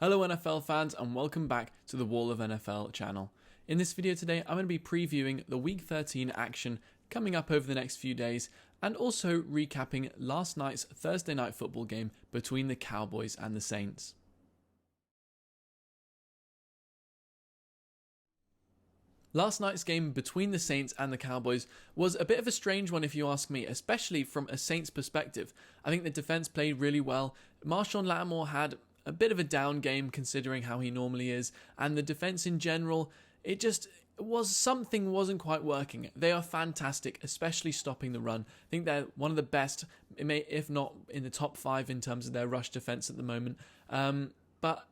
Hello NFL fans and welcome back to the Wall of NFL channel. In this video today I'm going to be previewing the Week 13 action coming up over the next few days and also recapping last night's Thursday night football game between the Cowboys and the Saints. Last night's game between the Saints and the Cowboys was a bit of a strange one if you ask me, especially from a Saints perspective. I think the defense played really well. Marshawn Lattimore had a bit of a down game considering how he normally is, and the defense in general, it just wasn't quite working. They are fantastic, especially stopping the run. I think they're one of the best, if not in the top 5 in terms of their rush defense at the moment. But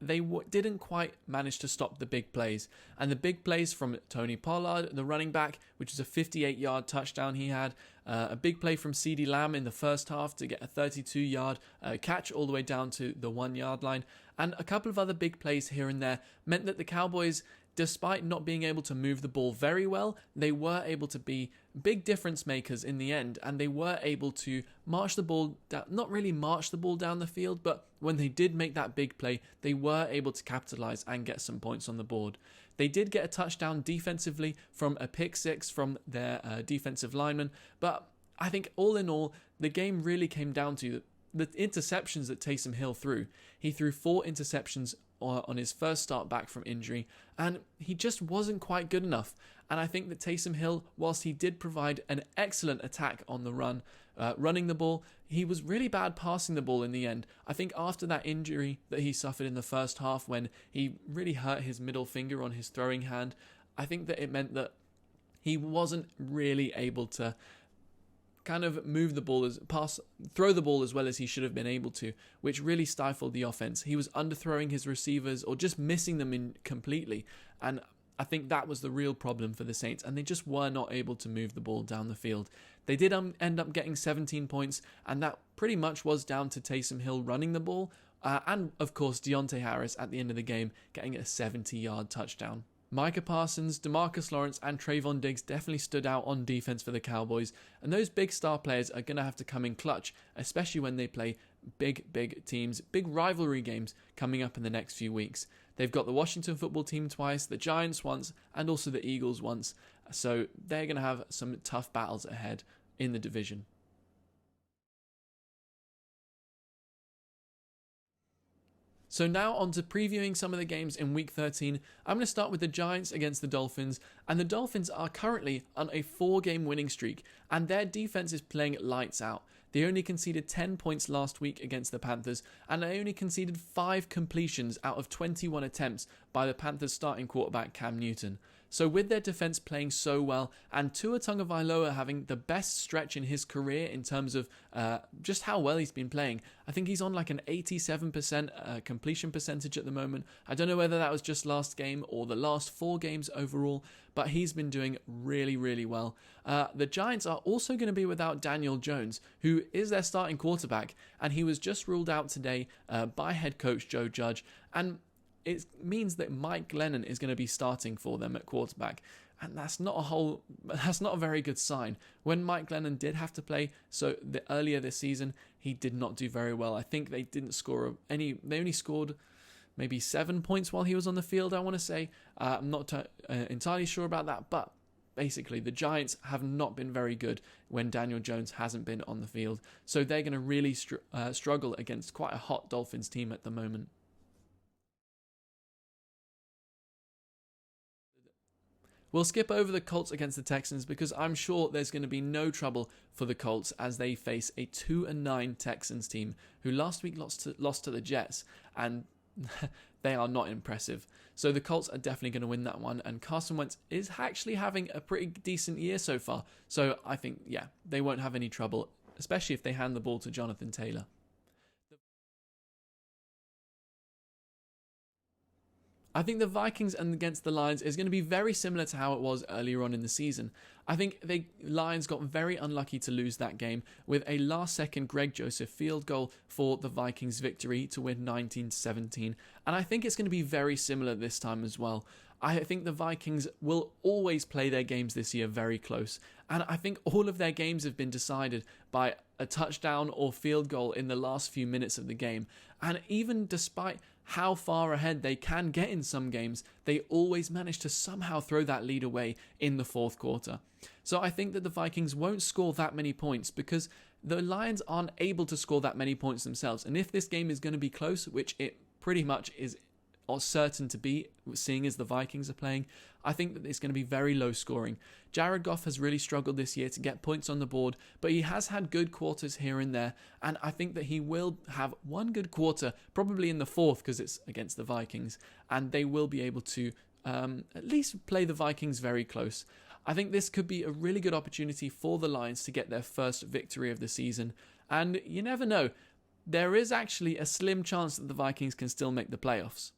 they didn't quite manage to stop the big plays. And the big plays from Tony Pollard, the running back, which was a 58-yard touchdown he had. A big play from CeeDee Lamb in the first half to get a 32-yard catch all the way down to the 1-yard line. And a couple of other big plays here and there meant that the Cowboys, despite not being able to move the ball very well, they were able to be big difference makers in the end, and they were able to march the ball down, not really march the ball down the field, but when they did make that big play, they were able to capitalize and get some points on the board. They did get a touchdown defensively from a pick six from their defensive lineman, but I think all in all, the game really came down to the interceptions that Taysom Hill threw. He threw 4 interceptions on his first start back from injury, and he just wasn't quite good enough. And I think that Taysom Hill, whilst he did provide an excellent attack on the run, running the ball, he was really bad passing the ball in the end. I think after that injury that he suffered in the first half when he really hurt his middle finger on his throwing hand, I think that it meant that he wasn't really able to kind of move the ball, throw the ball as well as he should have been able to, which really stifled the offense. He was underthrowing his receivers or just missing them in completely, and I think that was the real problem for the Saints, and they just were not able to move the ball down the field. They did end up getting 17 points, and that pretty much was down to Taysom Hill running the ball, and of course Deontay Harris at the end of the game getting a 70-yard touchdown. Micah Parsons, DeMarcus Lawrence and Trayvon Diggs definitely stood out on defense for the Cowboys, and those big star players are going to have to come in clutch, especially when they play big teams, big rivalry games coming up in the next few weeks. They've got the Washington football team twice, the Giants once, and also the Eagles once, so they're going to have some tough battles ahead in the division. So now on to previewing some of the games in Week 13. I'm going to start with the Giants against the Dolphins, and the Dolphins are currently on a 4-game winning streak, and their defense is playing lights out. They only conceded 10 points last week against the Panthers, and they only conceded 5 completions out of 21 attempts by the Panthers starting quarterback Cam Newton. So with their defense playing so well, and Tua Tagovailoa having the best stretch in his career in terms of just how well he's been playing, I think he's on like an 87% completion percentage at the moment. I don't know whether that was just last game or the last 4 games overall, but he's been doing really, really well. The Giants are also going to be without Daniel Jones, who is their starting quarterback, and he was just ruled out today by head coach Joe Judge, and it means that Mike Glennon is going to be starting for them at quarterback, and that's not a very good sign. When Mike Glennon did have to play earlier this season, he did not do very well. I think they didn't score any. They only scored maybe 7 points while he was on the field, I want to say. I'm not entirely sure about that, but basically the Giants have not been very good when Daniel Jones hasn't been on the field, so they're going to really struggle against quite a hot Dolphins team at the moment. We'll skip over the Colts against the Texans because I'm sure there's going to be no trouble for the Colts as they face a 2-9 Texans team who last week lost to the Jets, and they are not impressive. So the Colts are definitely going to win that one, and Carson Wentz is actually having a pretty decent year so far. So I think, yeah, they won't have any trouble, especially if they hand the ball to Jonathan Taylor. I think the Vikings against the Lions is going to be very similar to how it was earlier on in the season. I think the Lions got very unlucky to lose that game with a last-second Greg Joseph field goal for the Vikings victory to win 19-17. And I think it's going to be very similar this time as well. I think the Vikings will always play their games this year very close. And I think all of their games have been decided by a touchdown or field goal in the last few minutes of the game. And even despite how far ahead they can get in some games, they always manage to somehow throw that lead away in the fourth quarter. So I think that the Vikings won't score that many points because the Lions aren't able to score that many points themselves. And if this game is going to be close, which it pretty much is certain to be, seeing as the Vikings are playing, I think that it's going to be very low scoring. Jared Goff has really struggled this year to get points on the board, but he has had good quarters here and there, and I think that he will have one good quarter, probably in the fourth because it's against the Vikings, and they will be able to at least play the Vikings very close. I think this could be a really good opportunity for the Lions to get their first victory of the season, and you never know, there is actually a slim chance that the Vikings can still make the playoffs.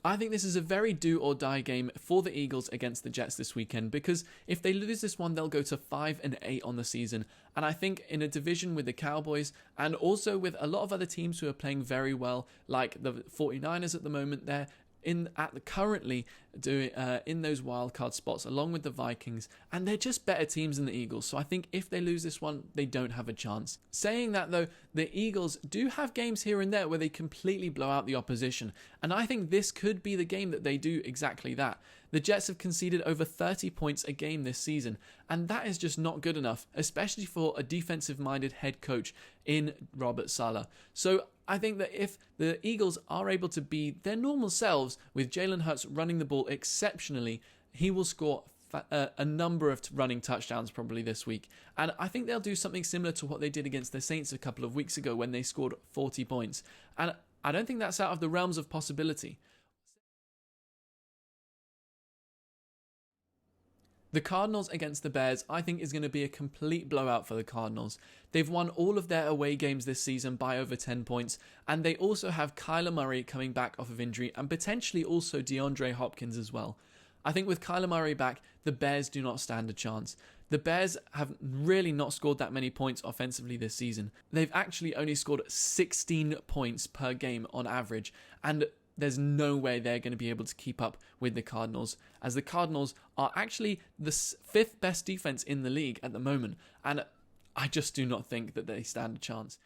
I think this is a very do or die game for the Eagles against the Jets this weekend, because if they lose this one, they'll go to 5-8 on the season. And I think in a division with the Cowboys and also with a lot of other teams who are playing very well, like the 49ers at the moment, they're currently doing in those wildcard spots along with the Vikings, and they're just better teams than the Eagles. So I think if they lose this one, they don't have a chance. Saying that though, the Eagles do have games here and there where they completely blow out the opposition, and I think this could be the game that they do exactly that. The Jets have conceded over 30 points a game this season, and that is just not good enough, especially for a defensive-minded head coach in Robert Saleh. So I think that if the Eagles are able to be their normal selves with Jalen Hurts running the ball exceptionally, he will score a number of running touchdowns probably this week. And I think they'll do something similar to what they did against the Saints a couple of weeks ago when they scored 40 points. And I don't think that's out of the realms of possibility. The Cardinals against the Bears, I think, is going to be a complete blowout for the Cardinals. They've won all of their away games this season by over 10 points, and they also have Kyler Murray coming back off of injury, and potentially also DeAndre Hopkins as well. I think with Kyler Murray back, the Bears do not stand a chance. The Bears have really not scored that many points offensively this season. They've actually only scored 16 points per game on average, and there's no way they're going to be able to keep up with the Cardinals, as the Cardinals are actually the fifth best defense in the league at the moment, and I just do not think that they stand a chance.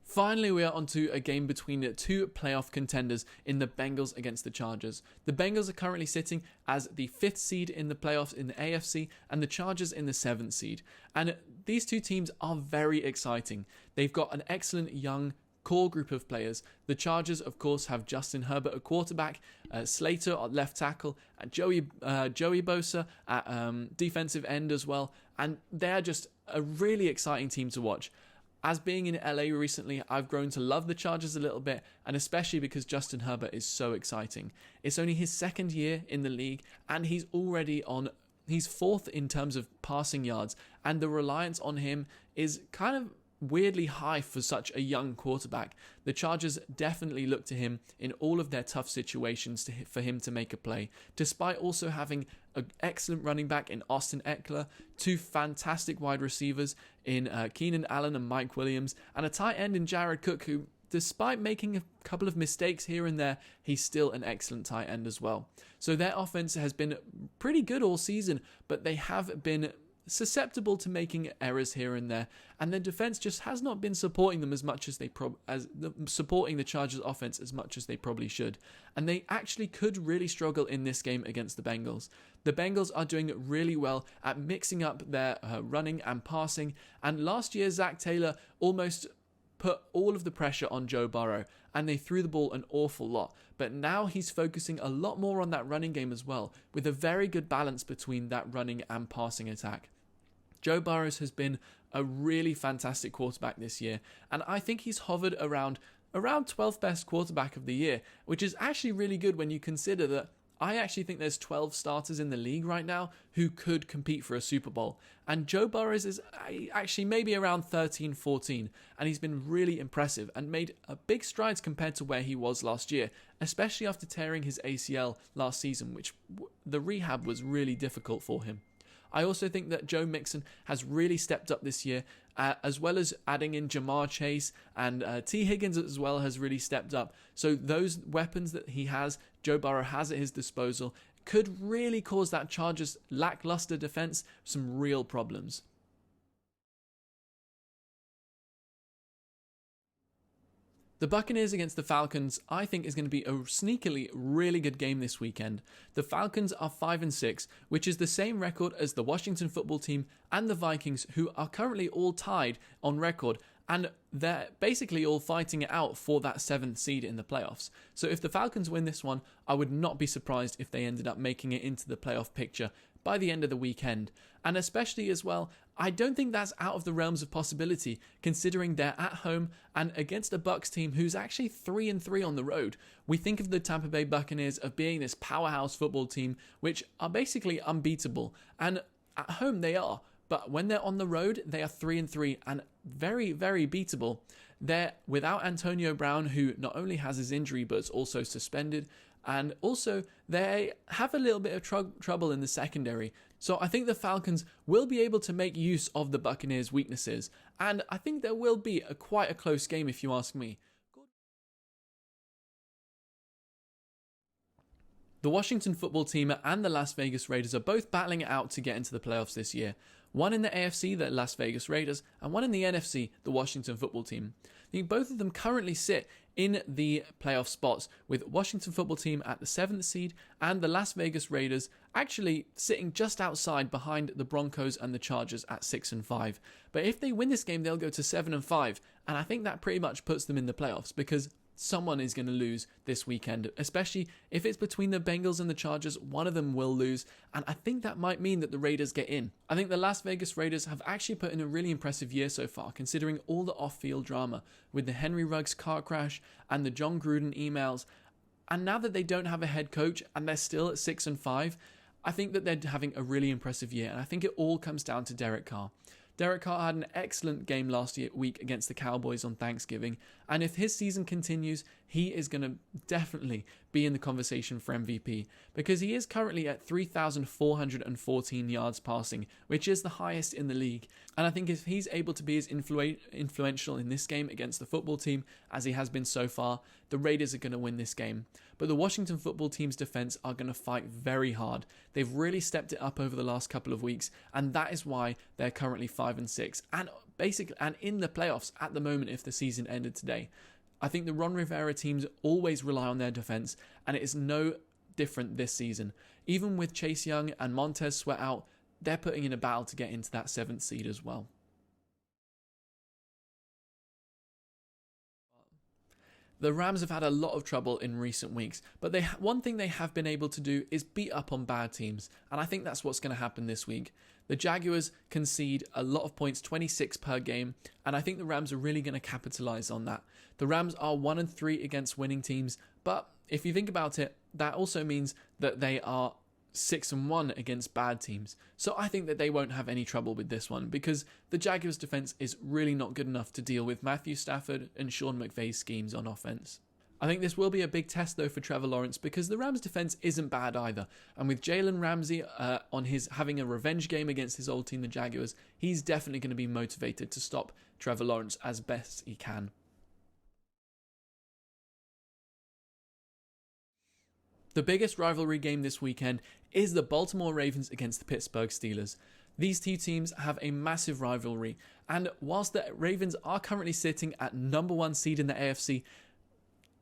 Finally, we are onto a game between the two playoff contenders in the Bengals against the Chargers. The Bengals are currently sitting as the 5th seed in the playoffs in the AFC and the Chargers in the 7th seed. And these two teams are very exciting. They've got an excellent young core group of players. The Chargers, of course, have Justin Herbert at quarterback, Slater at left tackle, and Joey Bosa at defensive end as well. And they're just a really exciting team to watch. As being in LA recently, I've grown to love the Chargers a little bit, and especially because Justin Herbert is so exciting. It's only his 2nd year in the league, and he's 4th in terms of passing yards, and the reliance on him is kind of weirdly high for such a young quarterback. The Chargers definitely look to him in all of their tough situations for him to make a play, despite also having an excellent running back in Austin Eckler, 2 fantastic wide receivers in Keenan Allen and Mike Williams, and a tight end in Jared Cook, who, despite making a couple of mistakes here and there, he's still an excellent tight end as well. So their offense has been pretty good all season, but they have been susceptible to making errors here and there, and their defense just has not been supporting them as much as supporting the Chargers offense as much as they probably should, and they actually could really struggle in this game against the Bengals. The Bengals are doing really well at mixing up their running and passing, and last year Zach Taylor almost put all of the pressure on Joe Burrow, and they threw the ball an awful lot. But now he's focusing a lot more on that running game as well, with a very good balance between that running and passing attack. Joe Burrow has been a really fantastic quarterback this year, and I think he's hovered around 12th best quarterback of the year, which is actually really good when you consider that I actually think there's 12 starters in the league right now who could compete for a Super Bowl. And Joe Burrow is actually maybe around 13, 14. And he's been really impressive and made big strides compared to where he was last year, especially after tearing his ACL last season, which the rehab was really difficult for him. I also think that Joe Mixon has really stepped up this year, as well as adding in Jamar Chase, and T. Higgins as well has really stepped up. So those weapons that Joe Burrow has at his disposal, could really cause that Chargers lackluster defense some real problems. The Buccaneers against the Falcons, I think, is going to be a sneakily really good game this weekend. The Falcons are 5-6, which is the same record as the Washington football team and the Vikings, who are currently all tied on record, and they're basically all fighting it out for that 7th seed in the playoffs. So if the Falcons win this one, I would not be surprised if they ended up making it into the playoff picture by the end of the weekend. And especially as well, I don't think that's out of the realms of possibility, considering they're at home and against a Bucs team who's actually 3-3 on the road. We think of the Tampa Bay Buccaneers of being this powerhouse football team, which are basically unbeatable. And at home they are, but when they're on the road, they are 3-3 and very, very beatable. They're without Antonio Brown, who not only has his injury, but is also suspended. And also, they have a little bit of trouble in the secondary. So I think the Falcons will be able to make use of the Buccaneers' weaknesses. And I think there will be quite a close game, if you ask me. The Washington football team and the Las Vegas Raiders are both battling it out to get into the playoffs this year. One in the AFC, the Las Vegas Raiders, and one in the NFC, the Washington football team. I think both of them currently sit in the playoff spots, with Washington football team at the 7th seed and the Las Vegas Raiders actually sitting just outside behind the Broncos and the Chargers at 6-5. But if they win this game, they'll go to 7-5, and I think that pretty much puts them in the playoffs, because someone is going to lose this weekend, especially if it's between the Bengals and the Chargers. One of them will lose, and I think that might mean that the Raiders get in. I think the Las Vegas Raiders have actually put in a really impressive year so far, considering all the off-field drama with the Henry Ruggs car crash and the John Gruden emails. And now that they don't have a head coach and they're still at 6-5, I think that they're having a really impressive year, and I think it all comes down to Derek Carr. Derek Carr had an excellent game last week against the Cowboys on Thanksgiving, and if his season continues, he is going to definitely be in the conversation for MVP, because he is currently at 3,414 yards passing, which is the highest in the league. And I think if he's able to be as influential in this game against the football team as he has been so far, the Raiders are going to win this game. But the Washington football team's defense are going to fight very hard. They've really stepped it up over the last couple of weeks, and that is why they're currently 5-6 and in the playoffs at the moment if the season ended today. I think the Ron Rivera teams always rely on their defense, and it is no different this season. Even with Chase Young and Montez Sweat out, they're putting in a battle to get into that 7th seed as well. The Rams have had a lot of trouble in recent weeks, but one thing they have been able to do is beat up on bad teams, and I think that's what's going to happen this week. The Jaguars concede a lot of points, 26 per game, and I think the Rams are really going to capitalize on that. The Rams are 1-3 against winning teams, but if you think about it, that also means that they are 6-1 against bad teams. So I think that they won't have any trouble with this one, because the Jaguars' defense is really not good enough to deal with Matthew Stafford and Sean McVay's schemes on offense. I think this will be a big test though for Trevor Lawrence, because the Rams' defense isn't bad either. And with Jalen Ramsey on his having a revenge game against his old team, the Jaguars, he's definitely going to be motivated to stop Trevor Lawrence as best he can. The biggest rivalry game this weekend is the Baltimore Ravens against the Pittsburgh Steelers. These two teams have a massive rivalry, and whilst the Ravens are currently sitting at number 1 seed in the AFC,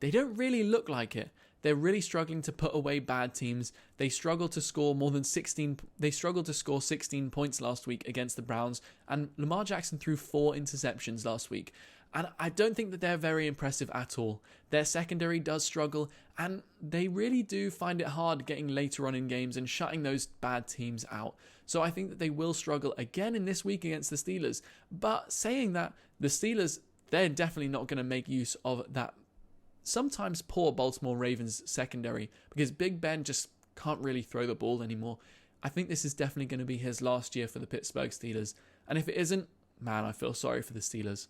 they don't really look like it. They're really struggling to put away bad teams. They struggled to score 16 points last week against the Browns, and Lamar Jackson threw 4 interceptions last week. And I don't think that they're very impressive at all. Their secondary does struggle, and they really do find it hard getting later on in games and shutting those bad teams out. So I think that they will struggle again in this week against the Steelers. But saying that, the Steelers, they're definitely not going to make use of that sometimes poor Baltimore Ravens secondary, because Big Ben just can't really throw the ball anymore. I think this is definitely going to be his last year for the Pittsburgh Steelers. And if it isn't, man, I feel sorry for the Steelers.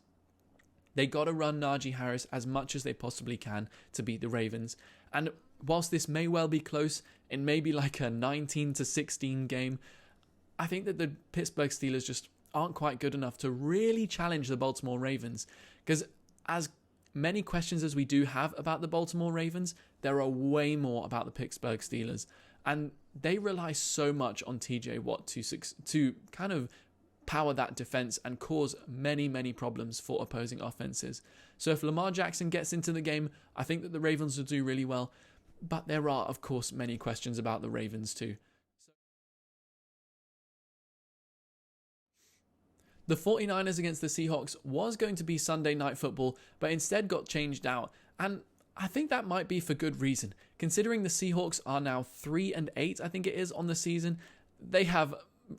They got to run Najee Harris as much as they possibly can to beat the Ravens. And whilst this may well be close, it may be like a 19-16 game, I think that the Pittsburgh Steelers just aren't quite good enough to really challenge the Baltimore Ravens. Because as many questions as we do have about the Baltimore Ravens, there are way more about the Pittsburgh Steelers. and they rely so much on TJ Watt to kind of power that defense and cause many, many problems for opposing offenses. So if Lamar Jackson gets into the game, I think that the Ravens will do really well. But there are, of course, many questions about the Ravens too. The 49ers against the Seahawks was going to be Sunday Night Football, but instead got changed out. And I think that might be for good reason. Considering the Seahawks are now 3-8, I think it is, on the season, they have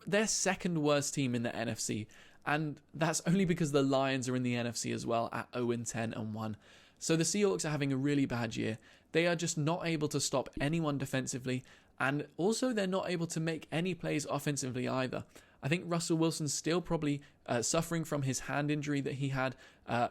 their second worst team in the NFC. And that's only because the Lions are in the NFC as well at 0-10-1. So the Seahawks are having a really bad year. They are just not able to stop anyone defensively. And also they're not able to make any plays offensively either. I think Russell Wilson's still probably suffering from his hand injury that he had. I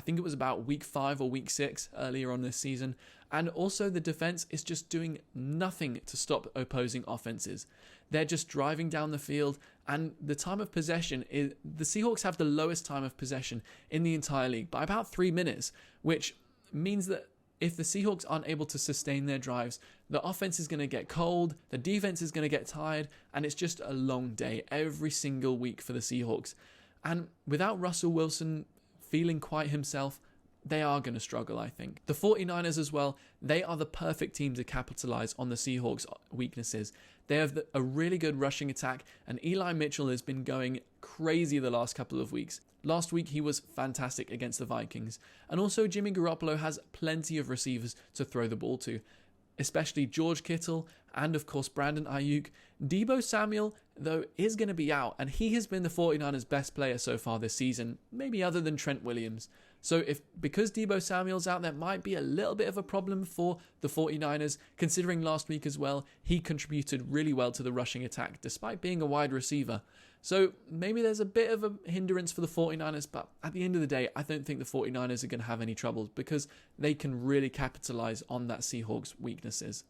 think it was about week 5 or week 6 earlier on this season. And also the defense is just doing nothing to stop opposing offenses. They're just driving down the field, and the time of possession is, the Seahawks have the lowest time of possession in the entire league by about 3 minutes, which means that if the Seahawks aren't able to sustain their drives, the offense is going to get cold, the defense is going to get tired, and it's just a long day every single week for the Seahawks. And without Russell Wilson feeling quite himself, they are going to struggle, I think. The 49ers as well, they are the perfect team to capitalize on the Seahawks' weaknesses. They have a really good rushing attack, and Eli Mitchell has been going crazy the last couple of weeks. Last week, he was fantastic against the Vikings. And also, Jimmy Garoppolo has plenty of receivers to throw the ball to, especially George Kittle and, of course, Brandon Ayuk. Deebo Samuel, though, is going to be out, and he has been the 49ers' best player so far this season, maybe other than Trent Williams. So because Deebo Samuel's out, that might be a little bit of a problem for the 49ers, considering last week as well, he contributed really well to the rushing attack, despite being a wide receiver. So maybe there's a bit of a hindrance for the 49ers, but at the end of the day, I don't think the 49ers are going to have any troubles because they can really capitalize on that Seahawks' weaknesses.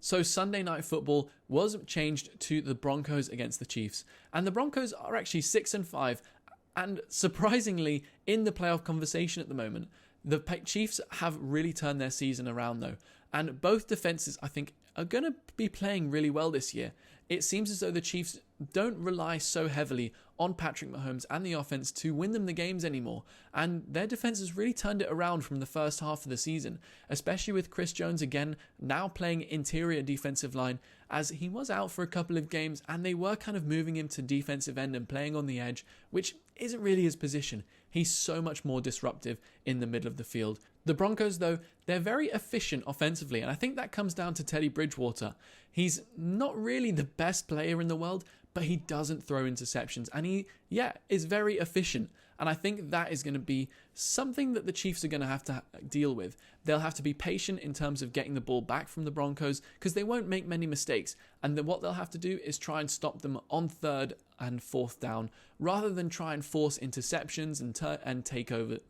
So Sunday Night Football was changed to the Broncos against the Chiefs. And the Broncos are actually 6-5 and surprisingly in the playoff conversation at the moment. The Chiefs have really turned their season around though. And both defenses, I think, are going to be playing really well this year. It seems as though the Chiefs don't rely so heavily on Patrick Mahomes and the offense to win them the games anymore. And their defense has really turned it around from the first half of the season, especially with Chris Jones again now playing interior defensive line, as he was out for a couple of games and they were kind of moving him to defensive end and playing on the edge, which isn't really his position. He's so much more disruptive in the middle of the field. The Broncos, though, they're very efficient offensively, and I think that comes down to Teddy Bridgewater. He's not really the best player in the world, but he doesn't throw interceptions, and he is very efficient. And I think that is going to be something that the Chiefs are going to have to deal with. They'll have to be patient in terms of getting the ball back from the Broncos because they won't make many mistakes. And then what they'll have to do is try and stop them on 3rd and 4th down rather than try and force interceptions and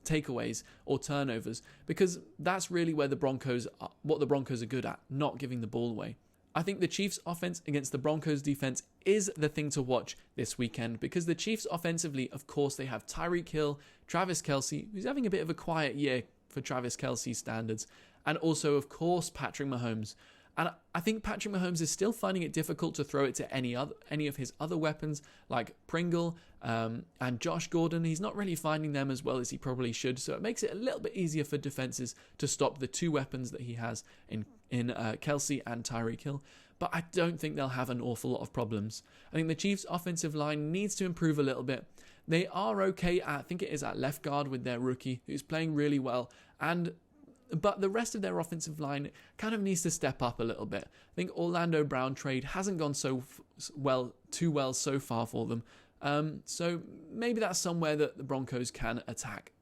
takeaways or turnovers, because that's really where what the Broncos are good at, not giving the ball away. I think the Chiefs' offense against the Broncos' defense is the thing to watch this weekend because the Chiefs offensively, of course, they have Tyreek Hill, Travis Kelce, who's having a bit of a quiet year for Travis Kelce's standards, and also, of course, Patrick Mahomes. And I think Patrick Mahomes is still finding it difficult to throw it to any of his other weapons like Pringle and Josh Gordon. He's not really finding them as well as he probably should, so it makes it a little bit easier for defenses to stop the two weapons that he has in Kelce and Tyreek Hill. But I don't think they'll have an awful lot of problems. I think the Chiefs' offensive line needs to improve a little bit. They are okay I think it is at left guard with their rookie, who's playing really well, but the rest of their offensive line kind of needs to step up a little bit. I think Orlando Brown trade hasn't gone too well so far for them. So maybe that's somewhere that the Broncos can attack.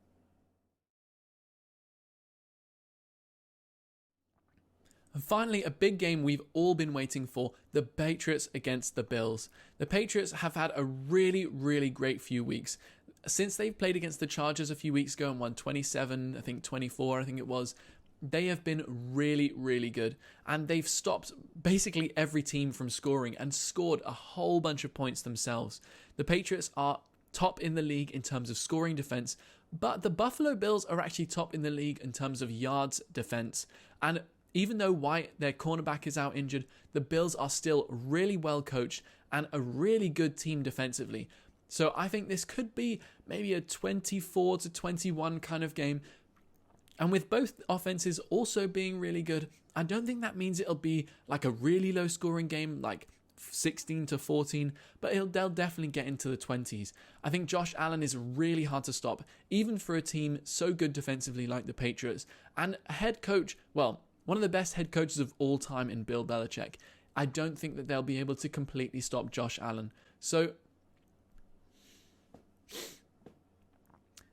And finally, a big game we've all been waiting for, the Patriots against the Bills. The Patriots have had a really, really great few weeks. Since they've played against the Chargers a few weeks ago and won 27, I think 24, I think it was, they have been really, really good. And they've stopped basically every team from scoring and scored a whole bunch of points themselves. The Patriots are top in the league in terms of scoring defense, but the Buffalo Bills are actually top in the league in terms of yards defense. And even though White, their cornerback, is out injured, the Bills are still really well coached and a really good team defensively. So I think this could be maybe a 24-21 kind of game. And with both offenses also being really good, I don't think that means it'll be like a really low scoring game, like 16-14, but they'll definitely get into the 20s. I think Josh Allen is really hard to stop, even for a team so good defensively like the Patriots. And a head coach, well, one of the best head coaches of all time in Bill Belichick. I don't think that they'll be able to completely stop Josh Allen. So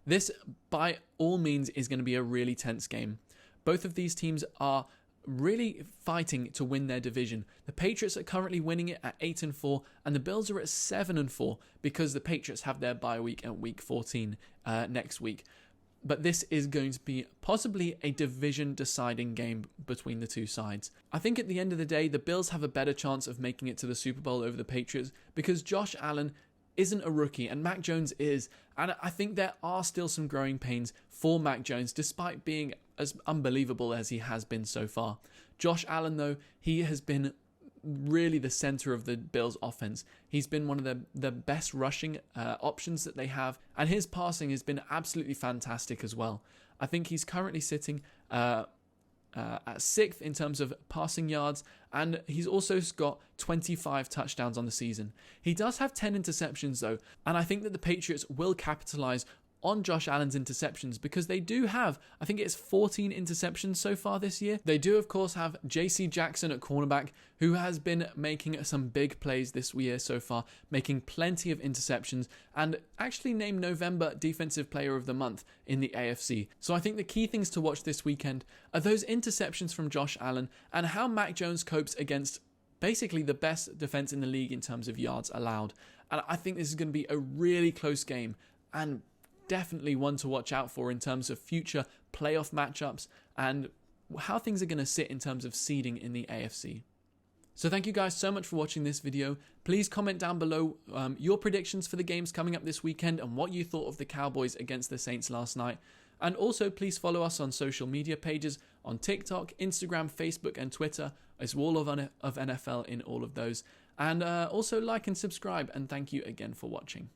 this, by all means, is going to be a really tense game. Both of these teams are really fighting to win their division. The Patriots are currently winning it at 8-4, and the Bills are at 7-4 because the Patriots have their bye week at week 14 next week. But this is going to be possibly a division-deciding game between the two sides. I think at the end of the day, the Bills have a better chance of making it to the Super Bowl over the Patriots because Josh Allen isn't a rookie and Mac Jones is. And I think there are still some growing pains for Mac Jones despite being as unbelievable as he has been so far. Josh Allen, though, he has been really the center of the Bills offense. He's been one of the best rushing options that they have, and his passing has been absolutely fantastic as well. I think he's currently sitting at 6th in terms of passing yards, and he's also got 25 touchdowns on the season. He does have 10 interceptions though, and I think that the Patriots will capitalize on Josh Allen's interceptions because they do have, I think it's 14 interceptions so far this year. They do, of course, have J.C. Jackson at cornerback, who has been making some big plays this year so far, making plenty of interceptions, and actually named November Defensive Player of the Month in the AFC. So I think the key things to watch this weekend are those interceptions from Josh Allen and how Mac Jones copes against basically the best defense in the league in terms of yards allowed. And I think this is going to be a really close game, and definitely one to watch out for in terms of future playoff matchups and how things are going to sit in terms of seeding in the AFC. So thank you guys so much for watching this video. Please comment down below your predictions for the games coming up this weekend and what you thought of the Cowboys against the Saints last night. And also please follow us on social media pages on TikTok, Instagram, Facebook and Twitter. It's Wall of NFL in all of those. And also like and subscribe, and thank you again for watching.